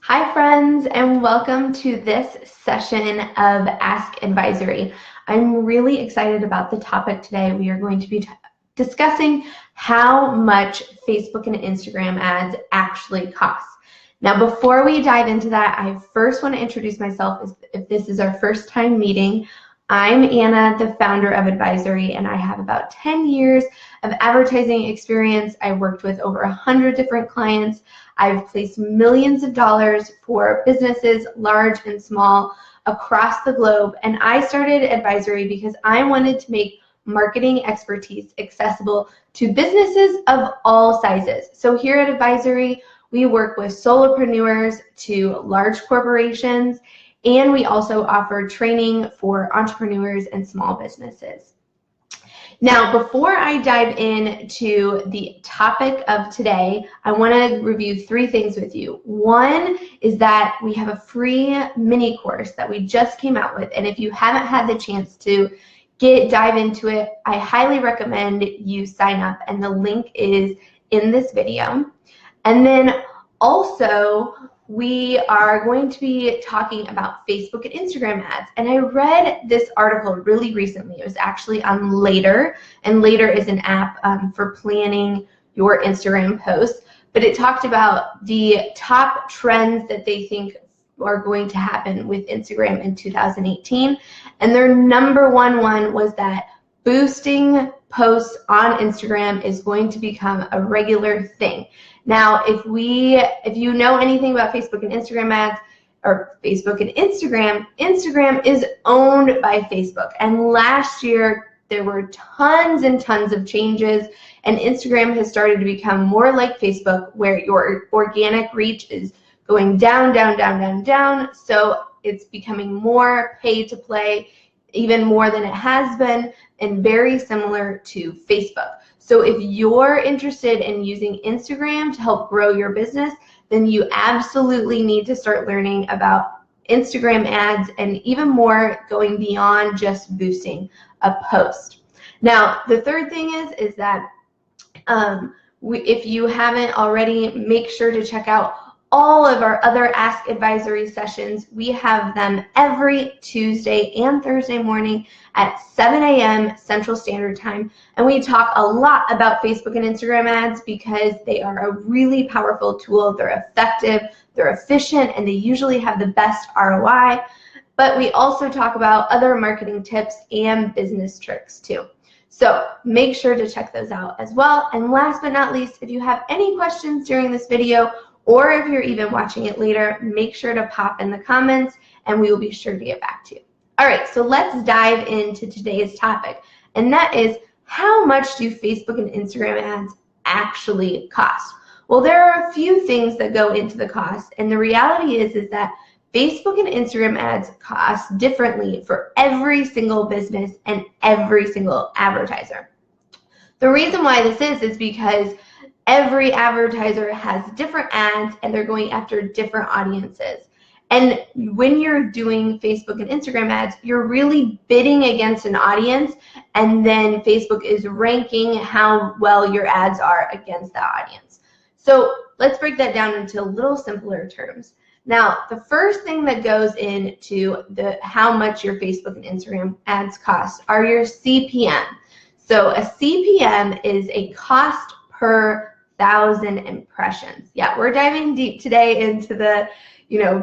Hi friends, and welcome to this session of Ask Advisory. I'm really excited about the topic today. We are going to be discussing how much Facebook and Instagram ads actually cost. Now, before we dive into that, I first want to introduce myself if this is our first time meeting. I'm Anna, the founder of Advisory, and I have about 10 years of advertising experience. I've worked with over 100 different clients. I've placed millions of dollars for businesses, large and small, across the globe. And I started Advisory because I wanted to make marketing expertise accessible to businesses of all sizes. So here at Advisory, we work with solopreneurs to large corporations, and we also offer training for entrepreneurs and small businesses. Now, before I dive into the topic of today, I want to review three things with you. One is that we have a free mini course that we just came out with, and if you haven't had the chance to dive into it, I highly recommend you sign up, and the link is in this video. And then also, we are going to be talking about Facebook and Instagram ads. And I read this article really recently. It was actually on Later, and Later is an app for planning your Instagram posts. But it talked about the top trends that they think are going to happen with Instagram in 2018. And their number one was that boosting posts on Instagram is going to become a regular thing. Now, if you know anything about Facebook and Instagram ads, or Facebook and Instagram is owned by Facebook. And last year, there were tons and tons of changes, and Instagram has started to become more like Facebook, where your organic reach is going down, down, down, down, down. So it's becoming more pay to play, even more than it has been, and very similar to Facebook. So if you're interested in using Instagram to help grow your business, then you absolutely need to start learning about Instagram ads, and even more, going beyond just boosting a post. Now, the third thing is that if you haven't already, make sure to check out all of our other Ask Advisory sessions. We have them every Tuesday and Thursday morning at 7 a.m. Central Standard Time. And we talk a lot about Facebook and Instagram ads because they are a really powerful tool. They're effective, they're efficient, and they usually have the best ROI. But we also talk about other marketing tips and business tricks too. So make sure to check those out as well. And last but not least, if you have any questions during this video, or if you're even watching it later, make sure to pop in the comments and we will be sure to get back to you. All right, so let's dive into today's topic, and that is, how much do Facebook and Instagram ads actually cost? Well, there are a few things that go into the cost, and the reality is that Facebook and Instagram ads cost differently for every single business and every single advertiser. The reason why this is because every advertiser has different ads, and they're going after different audiences. And when you're doing Facebook and Instagram ads, you're really bidding against an audience, and then Facebook is ranking how well your ads are against that audience. So let's break that down into a little simpler terms. Now, the first thing that goes into how much your Facebook and Instagram ads cost are your CPM. So a CPM is a cost per 1,000 impressions. Yeah, we're diving deep today into the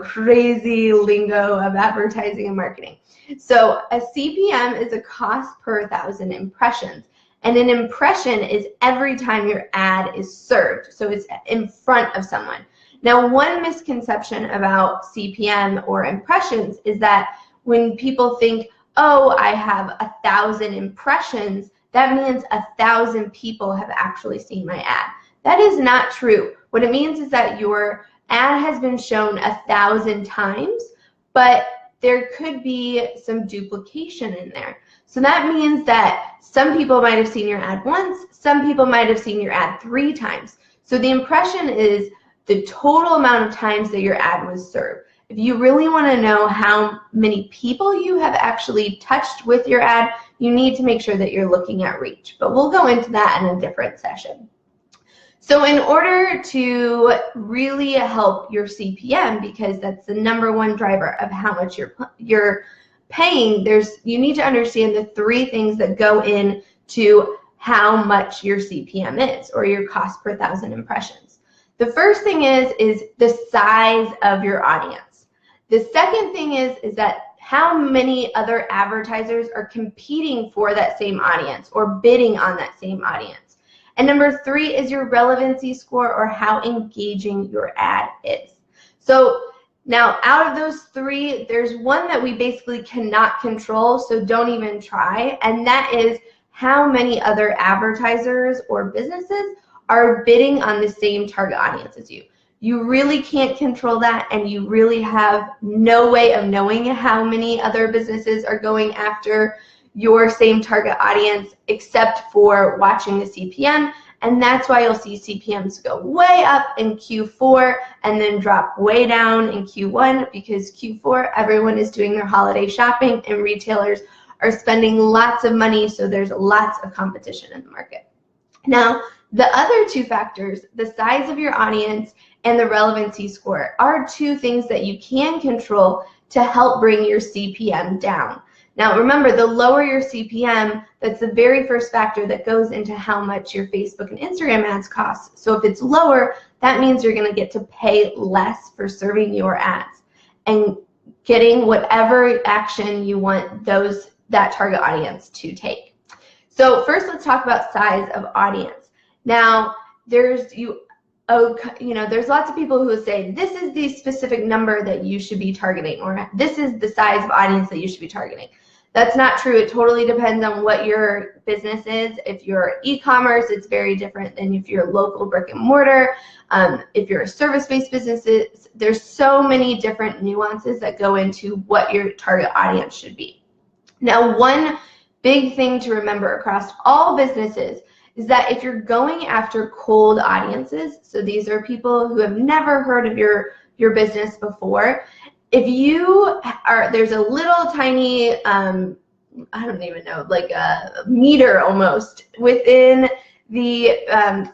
crazy lingo of advertising and marketing. So a CPM is a cost per 1,000 impressions, and an impression is every time your ad is served, so it's in front of someone. Now, one misconception about CPM or impressions is that when people think, oh, I have 1,000 impressions, that means 1,000 people have actually seen my ad. That is not true. What it means is that your ad has been shown 1,000 times, but there could be some duplication in there. So that means that some people might have seen your ad once, some people might have seen your ad 3 times. So the impression is the total amount of times that your ad was served. If you really want to know how many people you have actually touched with your ad, you need to make sure that you're looking at reach. But we'll go into that in a different session. So in order to really help your CPM, because that's the #1 driver of how much you're paying, you need to understand the 3 things that go into how much your CPM is, or your cost per 1,000 impressions. The first thing is the size of your audience. The second thing is that how many other advertisers are competing for that same audience or bidding on that same audience. And number 3 is your relevancy score, or how engaging your ad is. So now out of those 3, there's one that we basically cannot control, so don't even try, and that is how many other advertisers or businesses are bidding on the same target audience as you. You really can't control that, and you really have no way of knowing how many other businesses are going after your same target audience except for watching the CPM, and that's why you'll see CPMs go way up in Q4 and then drop way down in Q1, because Q4 everyone is doing their holiday shopping and retailers are spending lots of money, so there's lots of competition in the market. Now, the other 2 factors, the size of your audience and the relevancy score, are 2 things that you can control to help bring your CPM down. Now remember, the lower your CPM, that's the very first factor that goes into how much your Facebook and Instagram ads cost. So if it's lower, that means you're going to get to pay less for serving your ads and getting whatever action you want that target audience to take. So first, let's talk about size of audience. Now, there's lots of people who say this is the specific number that you should be targeting, or this is the size of audience that you should be targeting. That's not true. It totally depends on what your business is. If you're e-commerce, it's very different than if you're local brick and mortar. If you're a service-based business, there's so many different nuances that go into what your target audience should be. Now, one big thing to remember across all businesses is that if you're going after cold audiences, so these are people who have never heard of your business before, if there's a little tiny, I don't even know, like a meter almost within the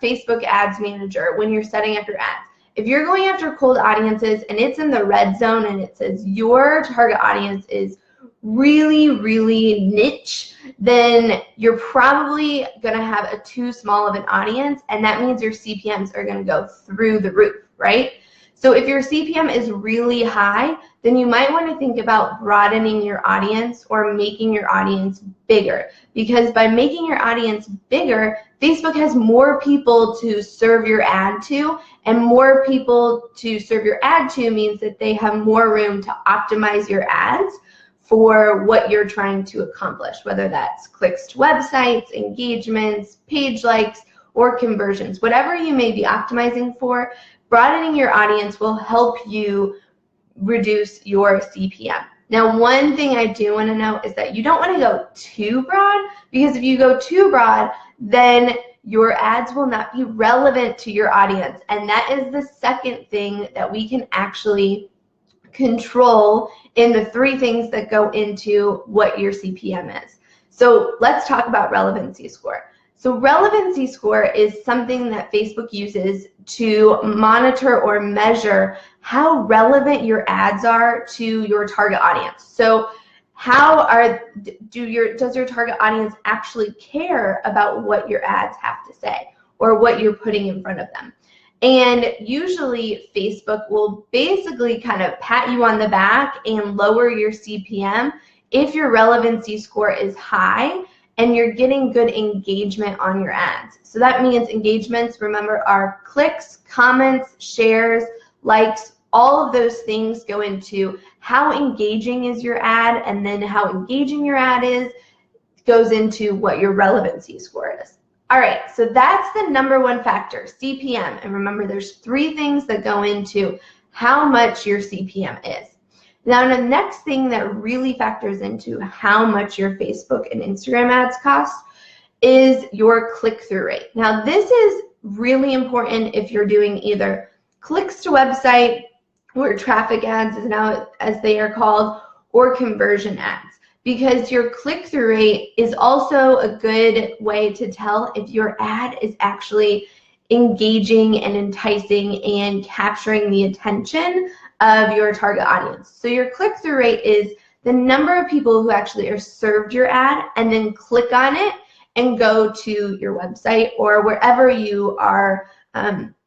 Facebook Ads Manager when you're setting up your ads. If you're going after cold audiences and it's in the red zone and it says your target audience is really, really niche, then you're probably going to have a too small of an audience, and that means your CPMs are going to go through the roof, right? So if your CPM is really high, then you might want to think about broadening your audience or making your audience bigger, because by making your audience bigger, Facebook has more people to serve your ad to, and more people to serve your ad to means that they have more room to optimize your ads for what you're trying to accomplish, whether that's clicks to websites, engagements, page likes, or conversions. Whatever you may be optimizing for, broadening your audience will help you reduce your CPM. Now, one thing I do want to note is that you don't want to go too broad, because if you go too broad, then your ads will not be relevant to your audience. And that is the second thing that we can actually control in the 3 things that go into what your CPM is. So let's talk about relevancy score. So relevancy score is something that Facebook uses to monitor or measure how relevant your ads are to your target audience. So does your target audience actually care about what your ads have to say or what you're putting in front of them? And usually Facebook will basically kind of pat you on the back and lower your CPM if your relevancy score is high and you're getting good engagement on your ads. So that means engagements, remember, are clicks, comments, shares, likes. All of those things go into how engaging is your ad, and then how engaging your ad is goes into what your relevancy score is. All right, so that's the #1 factor, CPM. And remember, there's 3 things that go into how much your CPM is. Now, the next thing that really factors into how much your Facebook and Instagram ads cost is your click-through rate. Now, this is really important if you're doing either clicks to website, or traffic ads is now as they are called, or conversion ads, because your click-through rate is also a good way to tell if your ad is actually engaging and enticing and capturing the attention of your target audience. So your click-through rate is the number of people who actually are served your ad and then click on it and go to your website or wherever you are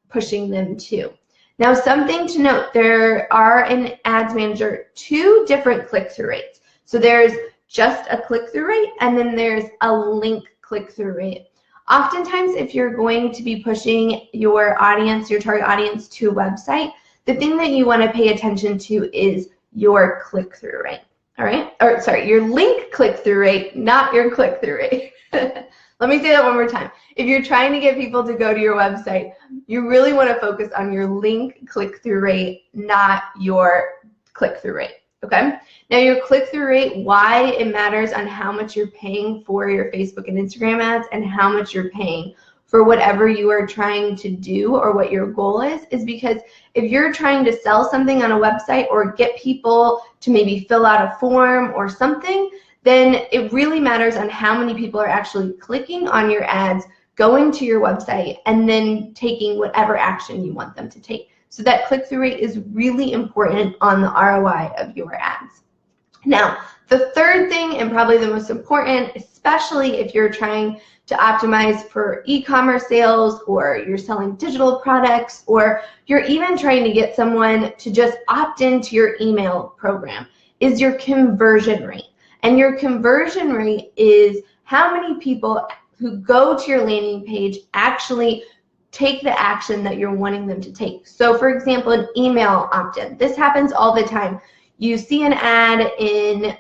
pushing them to. Now, something to note, there are in Ads Manager 2 different click-through rates. So there's just a click-through rate, and then there's a link click-through rate. Oftentimes, if you're going to be pushing your audience, your target audience, to a website, the thing that you want to pay attention to is your click-through rate. All right? Or sorry, your link click-through rate, not your click-through rate. Let me say that one more time. If you're trying to get people to go to your website, you really want to focus on your link click-through rate, not your click-through rate. Okay? Now your click-through rate, why it matters on how much you're paying for your Facebook and Instagram ads and how much you're paying for whatever you are trying to do or what your goal is because if you're trying to sell something on a website or get people to maybe fill out a form or something, then it really matters on how many people are actually clicking on your ads, going to your website, and then taking whatever action you want them to take. So that click-through rate is really important on the ROI of your ads. Now, the third thing, and probably the most important, especially if you're trying to optimize for e-commerce sales or you're selling digital products or you're even trying to get someone to just opt into your email program, is your conversion rate. And your conversion rate is how many people who go to your landing page actually take the action that you're wanting them to take. So for example, an email opt-in. This happens all the time. You see an ad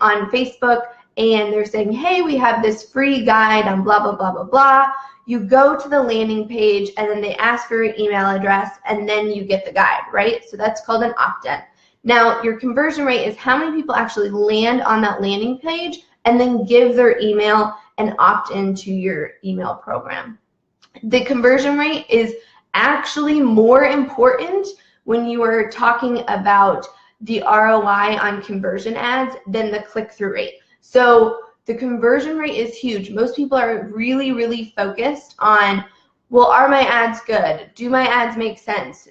on Facebook and they're saying, hey, we have this free guide on blah, blah, blah, blah, blah. You go to the landing page and then they ask for your email address and then you get the guide, right? So that's called an opt-in. Now, your conversion rate is how many people actually land on that landing page and then give their email and opt into your email program. The conversion rate is actually more important when you are talking about the ROI on conversion ads than the click-through rate. So the conversion rate is huge. Most people are really, really focused on, well, are my ads good? Do my ads make sense?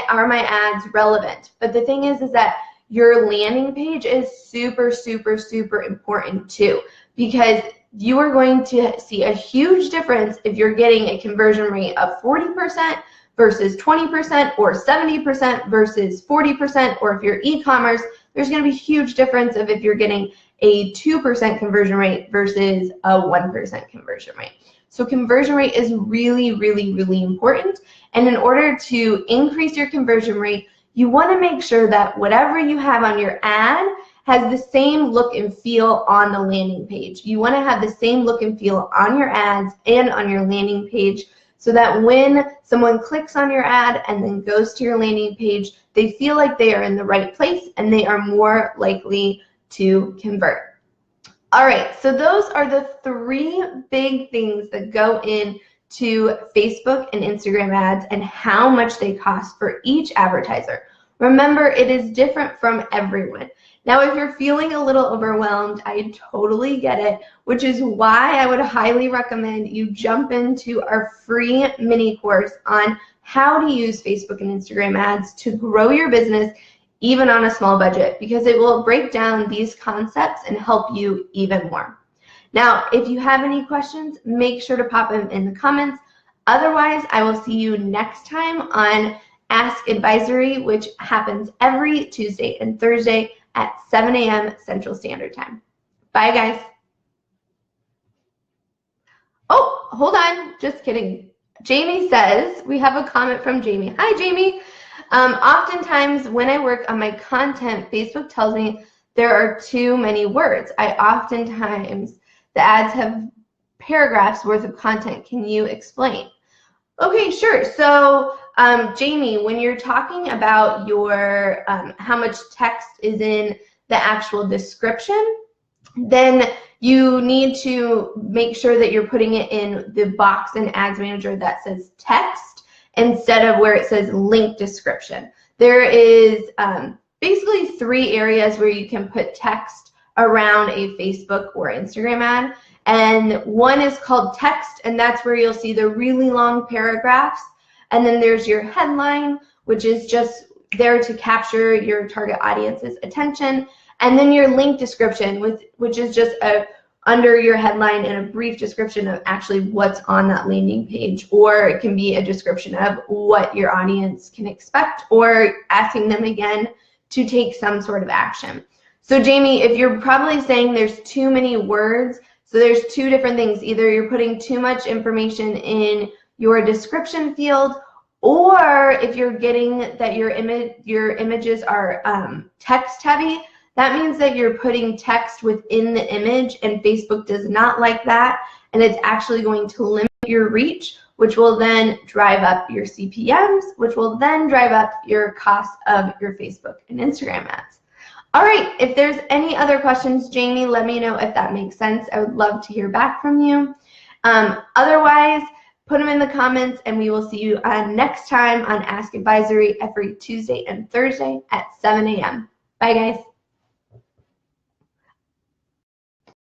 Are my ads relevant? But the thing is that your landing page is super, super, super important too, because you are going to see a huge difference if you're getting a conversion rate of 40% versus 20% or 70% versus 40%, or if you're e-commerce, there's going to be a huge difference of if you're getting a 2% conversion rate versus a 1% conversion rate. So conversion rate is really, really, really important. And in order to increase your conversion rate, you want to make sure that whatever you have on your ad has the same look and feel on the landing page. You want to have the same look and feel on your ads and on your landing page so that when someone clicks on your ad and then goes to your landing page, they feel like they are in the right place and they are more likely to convert. All right, so those are the 3 big things that go into Facebook and Instagram ads and how much they cost for each advertiser. Remember, it is different from everyone. Now, if you're feeling a little overwhelmed, I totally get it, which is why I would highly recommend you jump into our free mini course on how to use Facebook and Instagram ads to grow your business even on a small budget, because it will break down these concepts and help you even more. Now, if you have any questions, make sure to pop them in the comments. Otherwise, I will see you next time on Ask Advisory, which happens every Tuesday and Thursday at 7 a.m. Central Standard Time. Bye, guys. Oh, hold on. Just kidding. Jamie says, we have a comment from Jamie. Hi, Jamie. Oftentimes when I work on my content, Facebook tells me there are too many words. Oftentimes the ads have paragraphs worth of content. Can you explain? Okay, sure. So Jamie, when you're talking about your how much text is in the actual description, then you need to make sure that you're putting it in the box in Ads Manager that says text instead of where it says link description. There is basically 3 areas where you can put text around a Facebook or Instagram ad. And one is called text, and that's where you'll see the really long paragraphs. And then there's your headline, which is just there to capture your target audience's attention. And then your link description, which is just under your headline and a brief description of actually what's on that landing page, or it can be a description of what your audience can expect, or asking them again to take some sort of action. So Jamie, if you're probably saying there's too many words, so there's two different things. Either you're putting too much information in your description field, or if you're getting that your images are text heavy, that means that you're putting text within the image, and Facebook does not like that, and it's actually going to limit your reach, which will then drive up your CPMs, which will then drive up your cost of your Facebook and Instagram ads. All right, if there's any other questions, Jamie, let me know if that makes sense. I would love to hear back from you. Otherwise, put them in the comments, and we will see you next time on Ask Advisory every Tuesday and Thursday at 7 a.m. Bye, guys.